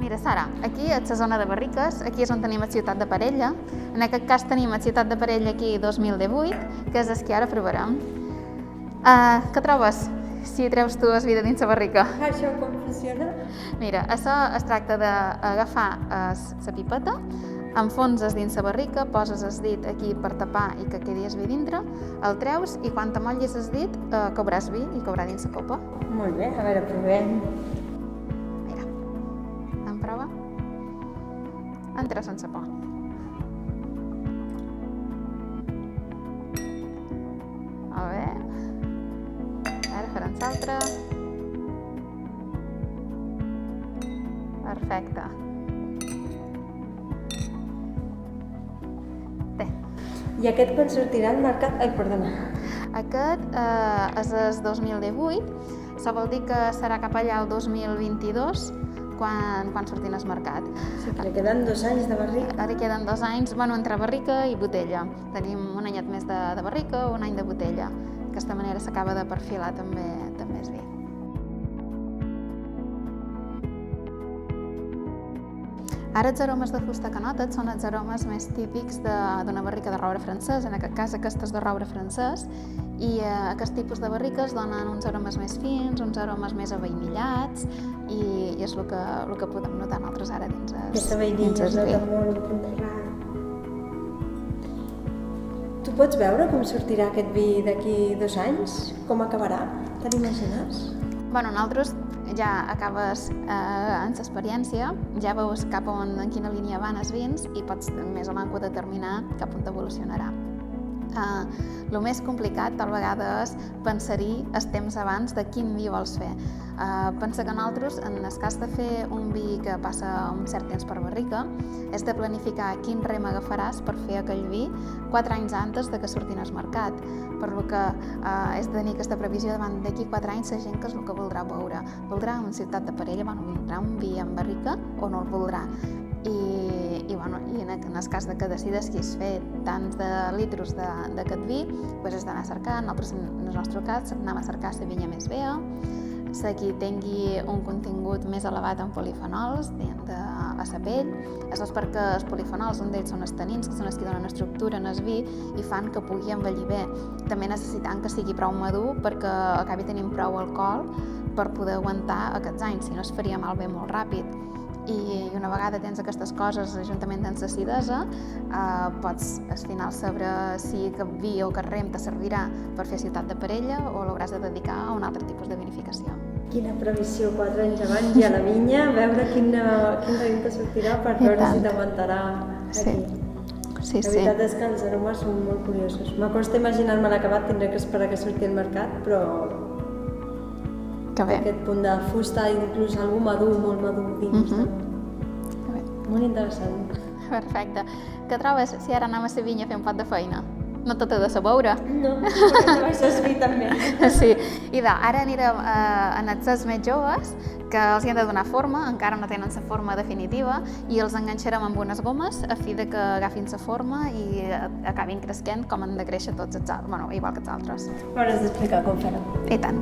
Mira, Sara, aquí és la zona de barriques, aquí és on tenim la ciutat de Parella. En aquest cas tenim la ciutat de Parella aquí 2018, que és el que ara provarem. Què trobes si treus tu el vi de dins la barrica? Això com funciona? Mira, això es tracta d'agafar la pipeta, enfonses dins la barrica, poses el dit aquí per tapar i que quedi el vi dintre, el treus i quan t'amollis el dit cobràs vi i cobrà dins la copa. Molt bé, a veure, provem. Mira, en prova? Entra sense por. Molt bé. Ara farem l'altre. Perfecte. Té. I aquest quan sortirà al mercat? Ai, perdona. Aquest és el 2018, això vol dir que serà cap allà el 2022 quan sortim al mercat. Sí, que li queden 2 anys de barrica. Ara queden 2 anys, entre barrica i botella. Tenim un anyet més de barrica o un any de botella. D'aquesta manera s'acaba de perfilar també el vi. Ara els aromes de fusta que notes són els aromes més típics d'una barrica de roure francès, en aquest cas aquestes de roure francès, i aquest tipus de barriques donen uns aromes més fins, uns aromes més avainillats, i és el que podem notar nosaltres ara dins el vi. Aquesta vainilla es nota molt un punt rar. Tu pots veure com sortirà aquest vi d'aquí 2 anys? Com acabarà? Te l'imagines? Nosaltres ja acabes en l'experiència, ja veus en quina línia van els vins i pots més o menys determinar cap on evolucionarà. El més complicat tal vegada és pensar-hi el temps abans de quin vi vols fer. Pensa que nosaltres, en el cas de fer un vi que passa un cert temps per barrica, és de planificar quin rem agafaràs per fer aquell vi 4 anys antes de que surtin al mercat. Per lo que és de tenir aquesta previsió davant d'aquí 4 anys la gent que és el que voldrà beure. Voldrà una ciutat de Parella, voldrà un vi en barrica o no el voldrà. I en el cas de que decidessis fer tants de litros d'aquest vi, has d'anar a cercar, nosaltres en el nostre cas anem a cercar la vinya més vea, la que tingui un contingut més elevat en polifenols a la pell. Això és perquè els polifenols, un d'ells són els tanins, que són els que donen estructura en el vi i fan que pugui envellir bé. També necessitem que sigui prou madur perquè acabi tenint prou alcohol per poder aguantar aquests anys, si no es faria malbé molt ràpid. I una vegada tens aquestes coses, juntament tens l'acidesa, pots al final saber si aquest vi o aquest rem te servirà per fer ciutat de Parella o l'hauràs de dedicar a un altre tipus de vinificació. Quina previsió 4 anys abans ja a la vinya, veure quin raïm te sortirà per veure si t'aguantarà aquí. Sí. La veritat és que els aromes són molt curiosos. M'acosta imaginar-me l'acabat, tindré que esperar que surti al mercat, però que bé. Aquest punt de fusta, inclús algú madur, molt madur dins. Molt interessant. Perfecte. Què trobes si ara anem a la vinya a fer un pot de feina? No tot ha de ser beure. No, però això és vi també. Sí, i ara anirem en els més joves, que els hi han de donar forma, encara no tenen la forma definitiva, i els enganxarem amb unes gomes a fi de que agafin la forma i acabin creixent com han de créixer tots els altres, igual que els altres. M'hauràs d'explicar com farem. I tant.